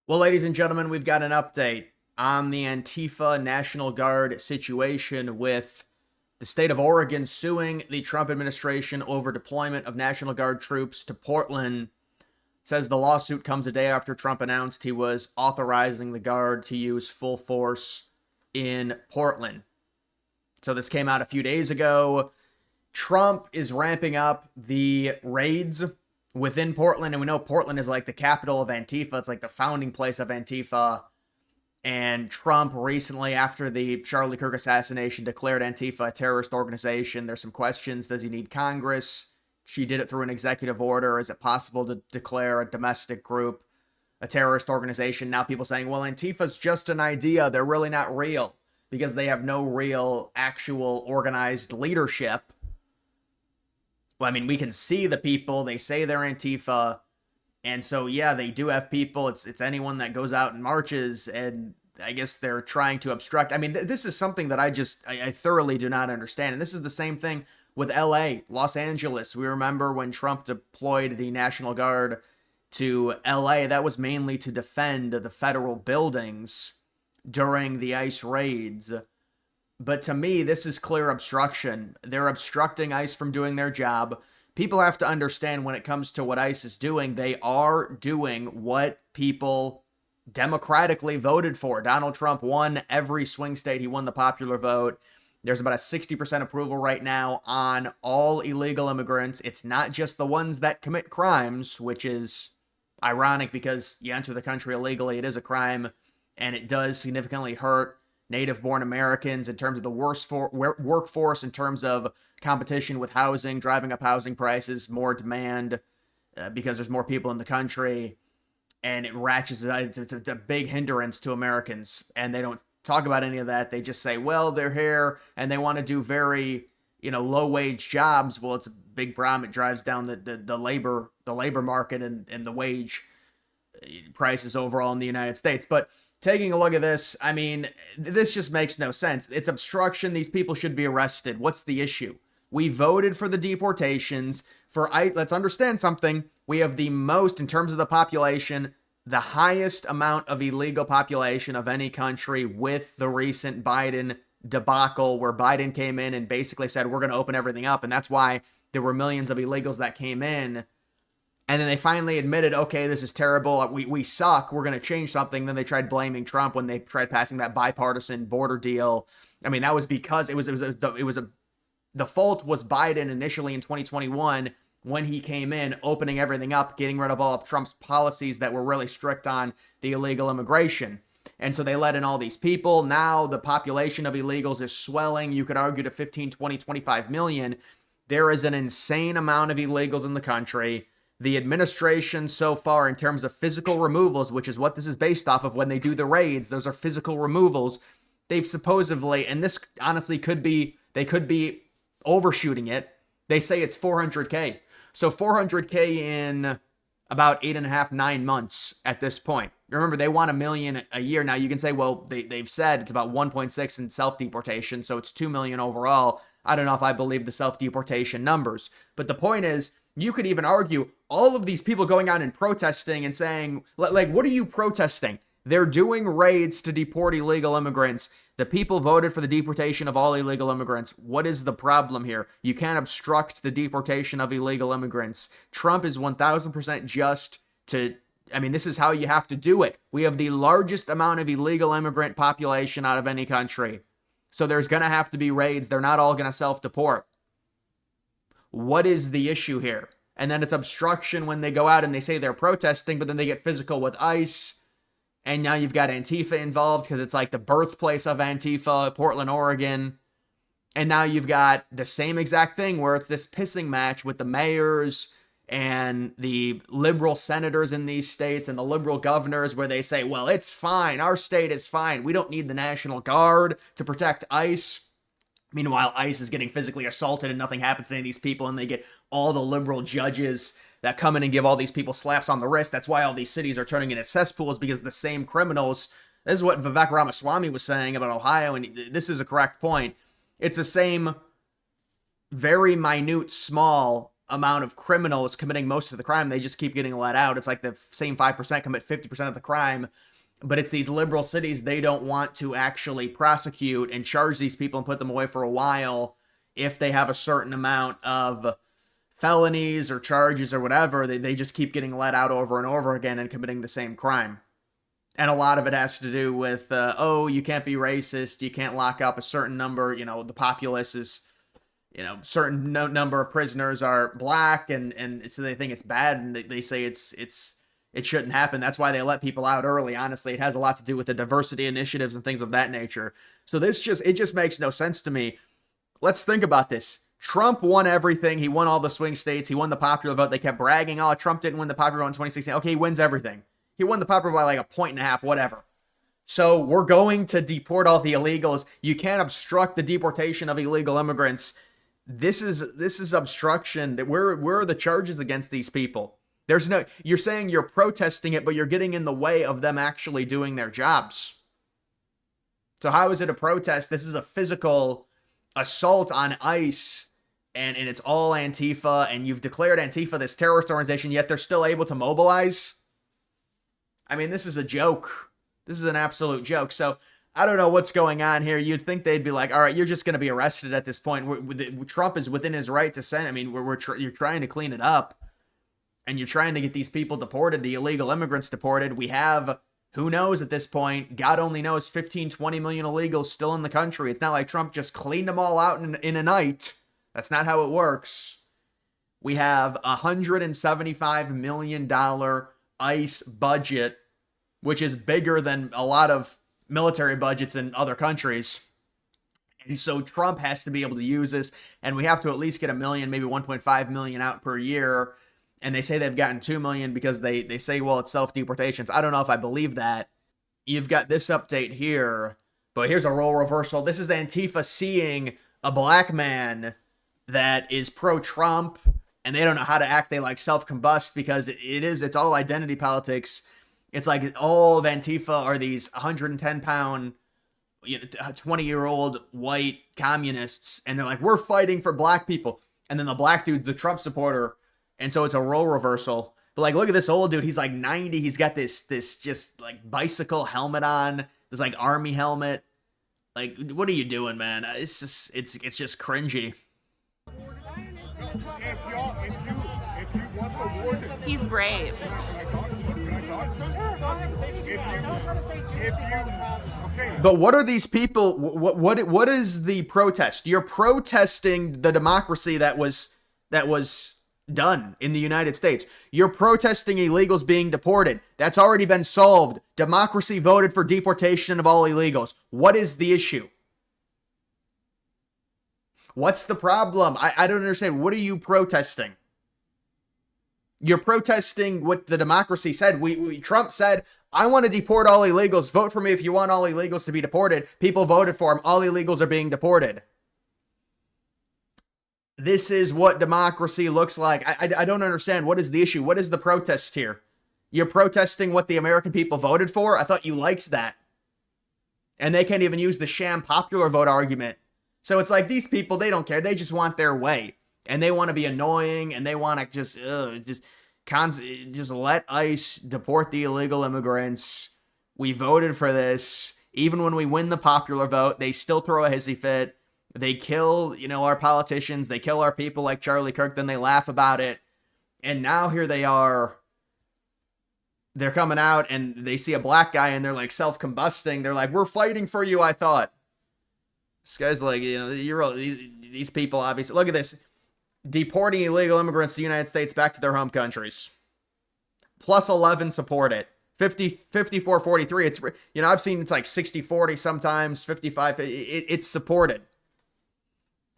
Well, ladies and gentlemen, we've got an update on the Antifa National Guard situation with the state of Oregon suing the Trump administration over deployment of National Guard troops to Portland. It says the lawsuit comes a day after Trump announced he was authorizing the Guard to use full force in Portland. So this came out a few days ago. Trump is ramping up the raids within Portland, and we know Portland is like the capital of Antifa. It's like the founding place of Antifa. And Trump recently, after the Charlie Kirk assassination, declared Antifa a terrorist organization. There's some questions. Does he need Congress? She did it through an executive order. Is it possible to declare a domestic group a terrorist organization? Now people saying, well, Antifa's just an idea. They're really not real because they have no real actual organized leadership. Well, I mean, we can see the people. They say they're Antifa. And so, yeah, they do have people. It's anyone that goes out and marches. And I guess they're trying to obstruct. I mean, this is something that I thoroughly do not understand. And this is the same thing with LA, Los Angeles. We remember when Trump deployed the National Guard to LA, that was mainly to defend the federal buildings during the ICE raids. But to me, this is clear obstruction. They're obstructing ICE from doing their job. People have to understand when it comes to what ICE is doing, they are doing what people democratically voted for. Donald Trump won every swing state. He won the popular vote. There's about a 60% approval right now on all illegal immigrants. It's not just the ones that commit crimes, which is ironic because you enter the country illegally. It is a crime, and it does significantly hurt native-born Americans in terms of the workforce, in terms of competition with housing, driving up housing prices, more demand because there's more people in the country, and it ratchets. It's a big hindrance to Americans, and they don't talk about any of that. They just say, well, they're here, and they want to do very low-wage jobs. Well, it's a big problem. It drives down the labor market and the wage prices overall in the United States. But taking a look at this, I mean, this just makes no sense. It's obstruction. These people should be arrested. What's the issue? We voted for the deportations. Let's understand something. We have the most, in terms of the population, the highest amount of illegal population of any country with the recent Biden debacle, where Biden came in and basically said, we're going to open everything up. And that's why there were millions of illegals that came in. And then they finally admitted, okay, this is terrible. We suck. We're going to change something. Then they tried blaming Trump when they tried passing that bipartisan border deal. I mean, that was because the fault was Biden initially in 2021 when he came in, opening everything up, getting rid of all of Trump's policies that were really strict on the illegal immigration. And so they let in all these people. Now the population of illegals is swelling. You could argue to 15, 20, 25 million. There is an insane amount of illegals in the country. The administration so far, in terms of physical removals, which is what this is based off of when they do the raids, those are physical removals. They've supposedly, and this honestly they could be overshooting it. They say it's 400K. So 400K in about 8.5, 9 months at this point. Remember, they want 1 million a year. Now you can say, well, they've said it's about 1.6 in self-deportation, so it's 2 million overall. I don't know if I believe the self-deportation numbers. But the point is, you could even argue all of these people going out and protesting and saying, like, what are you protesting? They're doing raids to deport illegal immigrants. The people voted for the deportation of all illegal immigrants. What is the problem here? You can't obstruct the deportation of illegal immigrants. Trump is 1,000% just to, I mean, this is how you have to do it. We have the largest amount of illegal immigrant population out of any country. So there's going to have to be raids. They're not all going to self-deport. What is the issue here? And then it's obstruction when they go out and they say they're protesting, but then they get physical with ICE. And now you've got Antifa involved because it's like the birthplace of Antifa, Portland, Oregon. And now you've got the same exact thing where it's this pissing match with the mayors and the liberal senators in these states and the liberal governors where they say, well, it's fine. Our state is fine. We don't need the National Guard to protect ICE. Meanwhile, ICE is getting physically assaulted and nothing happens to any of these people, and they get all the liberal judges that come in and give all these people slaps on the wrist. That's why all these cities are turning into cesspools, because the same criminals. This is what Vivek Ramaswamy was saying about Ohio, and this is a correct point. It's the same very minute, small amount of criminals committing most of the crime. They just keep getting let out. It's like the same 5% commit 50% of the crime. But it's these liberal cities, they don't want to actually prosecute and charge these people and put them away for a while if they have a certain amount of felonies or charges or whatever. They just keep getting let out over and over again and committing the same crime. And a lot of it has to do with, you can't be racist, you can't lock up a certain number, the populace is, certain number of prisoners are black, and so they think it's bad, and they say it shouldn't happen. That's why they let people out early. Honestly, it has a lot to do with the diversity initiatives and things of that nature. So it just makes no sense to me. Let's think about this. Trump won everything. He won all the swing states. He won the popular vote. They kept bragging, oh, Trump didn't win the popular vote in 2016. Okay, he wins everything. He won the popular vote by like 1.5 points, whatever. So we're going to deport all the illegals. You can't obstruct the deportation of illegal immigrants. This is obstruction. Where are the charges against these people? You're saying you're protesting it, but you're getting in the way of them actually doing their jobs. So how is it a protest? This is a physical assault on ICE, and it's all Antifa, and you've declared Antifa this terrorist organization, yet they're still able to mobilize? I mean, this is a joke. This is an absolute joke. So I don't know what's going on here. You'd think they'd be like, all right, you're just going to be arrested at this point. Trump is within his right to send. I mean, you're trying to clean it up, and you're trying to get these people deported, the illegal immigrants deported. We have, who knows at this point, God only knows, 15, 20 million illegals still in the country. It's not like Trump just cleaned them all out in a night. That's not how it works. We have $175 million ICE budget, which is bigger than a lot of military budgets in other countries. And so Trump has to be able to use this, and we have to at least get 1 million, maybe 1.5 million out per year. And they say they've gotten 2 million because they say, well, it's self-deportations. I don't know if I believe that. You've got this update here, but here's a role reversal. This is Antifa seeing a black man that is pro-Trump, and they don't know how to act. They like self-combust because it's all identity politics. It's like all of Antifa are these 110-pound, 20-year-old white communists, and they're like, we're fighting for black people. And then the black dude's the Trump supporter, and so it's a role reversal. But like, look at this old dude. He's like 90. He's got this just like bicycle helmet on, this like army helmet. Like, what are you doing, man? It's just cringy. He's brave. But what are these people? What is the protest? You're protesting the democracy that was done in the United States. You're protesting illegals being deported. That's already been solved. Democracy voted for deportation of all illegals. What is the issue? What's the problem? I don't understand. What are you protesting? You're protesting what the democracy said. Trump said, I want to deport all illegals. Vote for me if you want all illegals to be deported. People voted for him. All illegals are being deported. This is what democracy looks like. I don't understand. What is the issue? What is the protest here? You're protesting what the American people voted for? I thought you liked that. And they can't even use the sham popular vote argument. So it's like these people, they don't care. They just want their way. And they want to be annoying, and they want to just let ICE deport the illegal immigrants. We voted for this. Even when we win the popular vote, they still throw a hissy fit. They kill, our politicians. They kill our people like Charlie Kirk. Then they laugh about it. And now here they are. They're coming out, and they see a black guy, and they're like self-combusting. They're like, we're fighting for you, I thought. This guy's like, these people obviously. Look at this. Deporting illegal immigrants to the United States back to their home countries. Plus 11 support it. 54-43. It's, I've seen it's like 60-40 sometimes, 55. It's supported.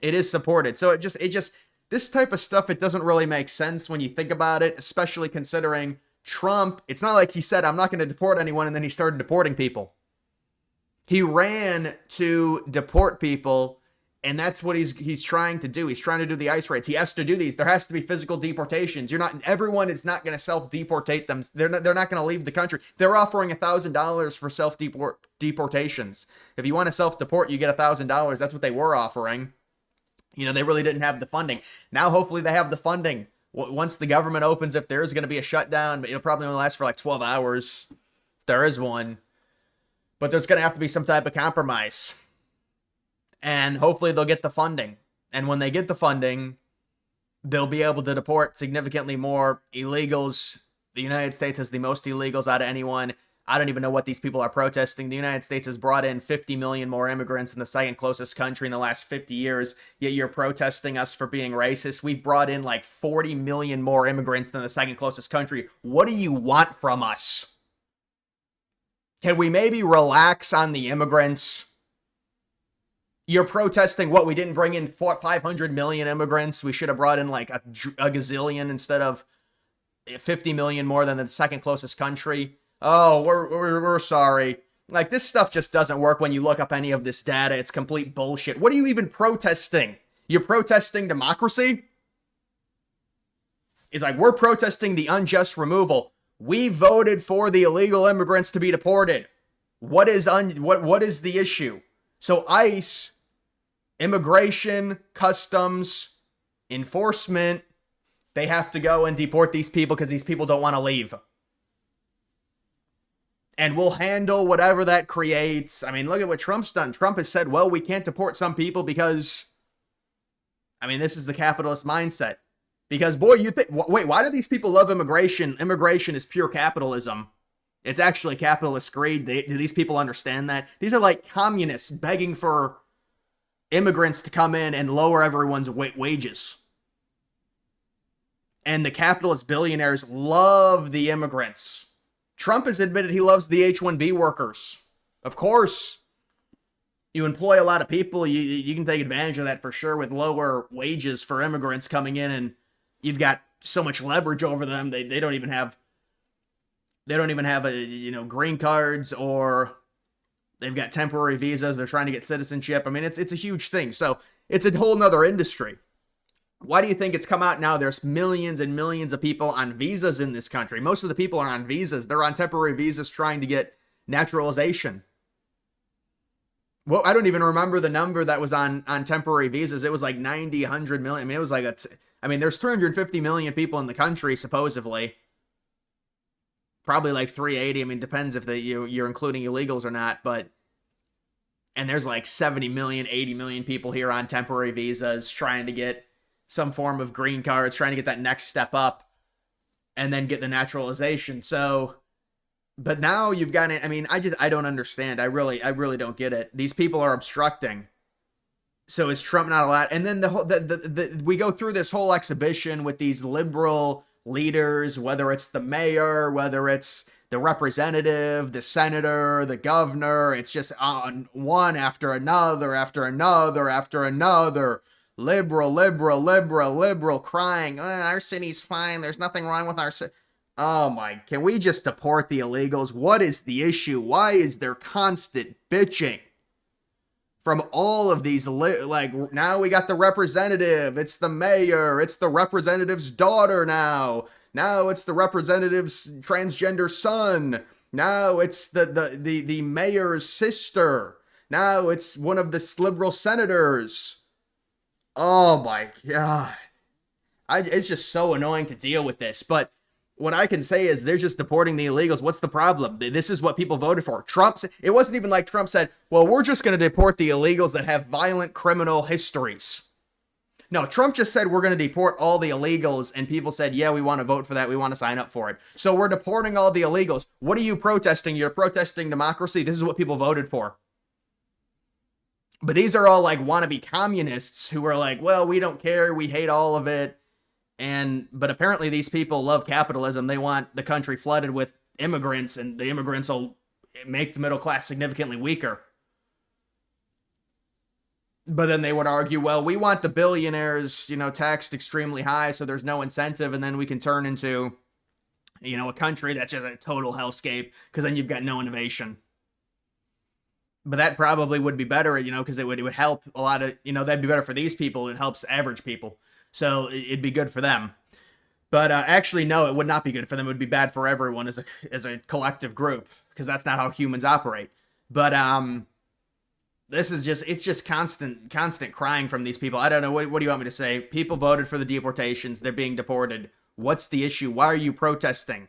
It is supported. So it just, this type of stuff, it doesn't really make sense when you think about it, especially considering Trump. It's not like he said, I'm not going to deport anyone, and then he started deporting people. He ran to deport people, and that's what he's trying to do. He's trying to do the ICE raids. He has to do these. There has to be physical deportations. Everyone is not going to self-deportate them. They're not going to leave the country. They're offering $1,000 for self-deportations. If you want to self-deport, you get $1,000. That's what they were offering. They really didn't have the funding. Now, hopefully, they have the funding. Once the government opens, if there is going to be a shutdown, but it'll probably only last for like 12 hours, if there is one. But there's going to have to be some type of compromise. And hopefully, they'll get the funding. And when they get the funding, they'll be able to deport significantly more illegals. The United States has the most illegals out of anyone. I don't even know what these people are protesting. The United States has brought in 50 million more immigrants than the second closest country in the last 50 years, yet you're protesting us for being racist. We've brought in like 40 million more immigrants than the second closest country. What do you want from us? Can we maybe relax on the immigrants? You're protesting what? We didn't bring in 500 million immigrants. We should have brought in like a gazillion instead of 50 million more than the second closest country. Oh, we're sorry. Like, this stuff just doesn't work when you look up any of this data. It's complete bullshit. What are you even protesting? You're protesting democracy? It's like, we're protesting the unjust removal. We voted for the illegal immigrants to be deported. What is the issue? So ICE, immigration, customs, enforcement, they have to go and deport these people because these people don't want to leave. And we'll handle whatever that creates. I mean, look at what Trump's done. Trump has said, well, we can't deport some people because, this is the capitalist mindset. Because, boy, you think, wait, why do these people love immigration? Immigration is pure capitalism. It's actually capitalist greed. Do these people understand that? These are like communists begging for immigrants to come in and lower everyone's wages. And the capitalist billionaires love the immigrants. Trump has admitted he loves the H-1B workers. Of course, you employ a lot of people. You can take advantage of that for sure with lower wages for immigrants coming in, and you've got so much leverage over them. They don't even have a green cards, or they've got temporary visas. They're trying to get citizenship. It's a huge thing. So it's a whole nother industry. Why do you think it's come out now? There's millions and millions of people on visas in this country. Most of the people are on visas. They're on temporary visas trying to get naturalization. Well, I don't even remember the number that was on temporary visas. It was like 90, 100 million. It was like there's 350 million people in the country, supposedly. Probably like 380. Depends if you're including illegals or not, and there's like 70 million, 80 million people here on temporary visas trying to get some form of green cards, trying to get that next step up and then get the naturalization. So, but now you've got it. I don't understand. I really don't get it. These people are obstructing. So is Trump not allowed? And then we go through this whole exhibition with these liberal leaders, whether it's the mayor, whether it's the representative, the senator, the governor. It's just on one after another, after another, after another. Liberal, crying, our city's fine, there's nothing wrong with our city. Oh my, can we just deport the illegals? What is the issue? Why is there constant bitching from all of these, now we got the representative, it's the mayor, it's the representative's daughter now it's the representative's transgender son, now it's the mayor's sister, now it's one of the liberal senators. Oh my God. It's just so annoying to deal with this. But what I can say is they're just deporting the illegals. What's the problem? This is what people voted for. It wasn't even like Trump said, well, we're just going to deport the illegals that have violent criminal histories. No, Trump just said we're going to deport all the illegals, and people said, yeah, we want to vote for that. We want to sign up for it. So we're deporting all the illegals. What are you protesting? You're protesting democracy. This is what people voted for. But these are all like wannabe communists who are like, well, we don't care. We hate all of it. But apparently these people love capitalism. They want the country flooded with immigrants, and the immigrants will make the middle class significantly weaker. But then they would argue, well, we want the billionaires, taxed extremely high, so there's no incentive, and then we can turn into, a country that's just a total hellscape, because then you've got no innovation. But that probably would be better, because it would help a lot of, that'd be better for these people. It helps average people. So it'd be good for them. But actually, no, it would not be good for them. It would be bad for everyone as a collective group, because that's not how humans operate. But This is just, it's just constant crying from these people. I don't know. What do you want me to say? People voted for the deportations. They're being deported. What's the issue? Why are you protesting?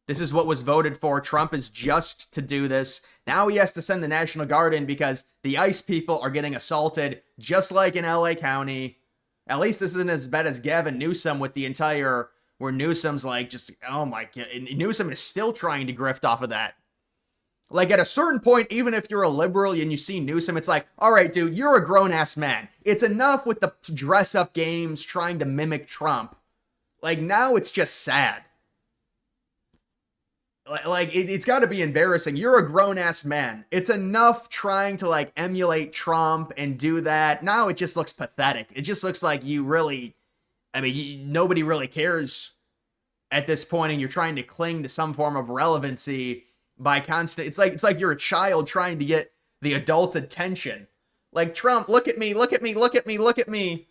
This is what was voted for. Trump is just to do this. Now he has to send the National Guard in because the ICE people are getting assaulted, just like in LA County. At least this isn't as bad as Gavin Newsom with the entire, where Newsom's like, just, oh my God. And Newsom is still trying to grift off of that. Like, at a certain point, even if you're a liberal and you see Newsom, it's like, all right, dude, you're a grown-ass man. It's enough with the dress-up games trying to mimic Trump. Like, now it's just sad. Like, it's got to be embarrassing. You're a grown-ass man. It's enough trying to, like, emulate Trump and do that. Now it just looks pathetic. It just looks like you really, I mean, nobody really cares at this point, and you're trying to cling to some form of relevancy by constant. It's like you're a child trying to get the adult's attention. Like, Trump, look at me, look at me, look at me, look at me.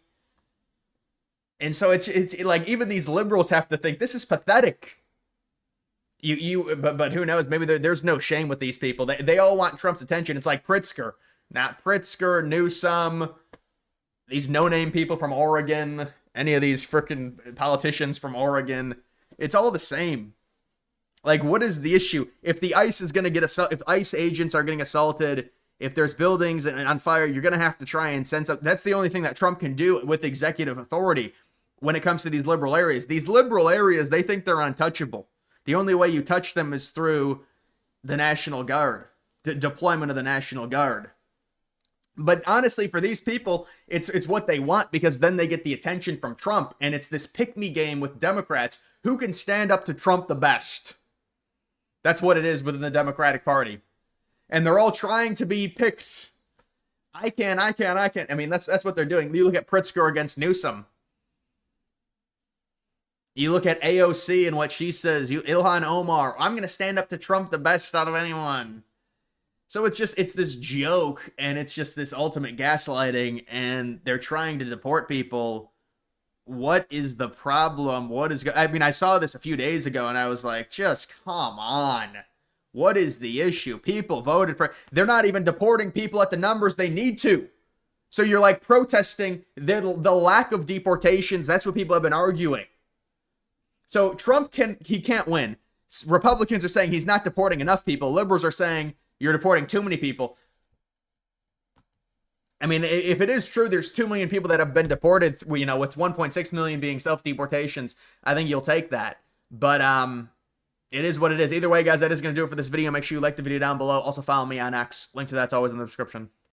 And so it's like, even these liberals have to think this is pathetic. But who knows? Maybe there's no shame with these people. They all want Trump's attention. It's like Pritzker, not Pritzker, Newsom, these no-name people from Oregon, any of these freaking politicians from Oregon. It's all the same. Like, what is the issue? If the ICE is going to get if ICE agents are getting assaulted, if there's buildings on fire, you're going to have to try and send some. That's the only thing that Trump can do with executive authority when it comes to these liberal areas. These liberal areas, they think they're untouchable. The only way you touch them is through the National Guard, the deployment of the National Guard. But honestly, for these people, it's what they want, because then they get the attention from Trump, and it's this pick-me game with Democrats. Who can stand up to Trump the best? That's what it is within the Democratic Party. And they're all trying to be picked. I can. I mean, that's what they're doing. You look at Pritzker against Newsom. You look at AOC and what she says. Ilhan Omar, I'm going to stand up to Trump the best out of anyone. So it's this joke, and it's just this ultimate gaslighting, and they're trying to deport people. What is the problem? I mean, I saw this a few days ago, and I was like, just come on. What is the issue? People voted for, they're not even deporting people at the numbers they need to. So you're like protesting the lack of deportations. That's what people have been arguing. So Trump can't win. Republicans are saying he's not deporting enough people. Liberals are saying you're deporting too many people. I mean, if it is true, there's 2 million people that have been deported, with 1.6 million being self-deportations, I think you'll take that. But it is what it is. Either way, guys, that is going to do it for this video. Make sure you like the video down below. Also, follow me on X. Link to that's always in the description.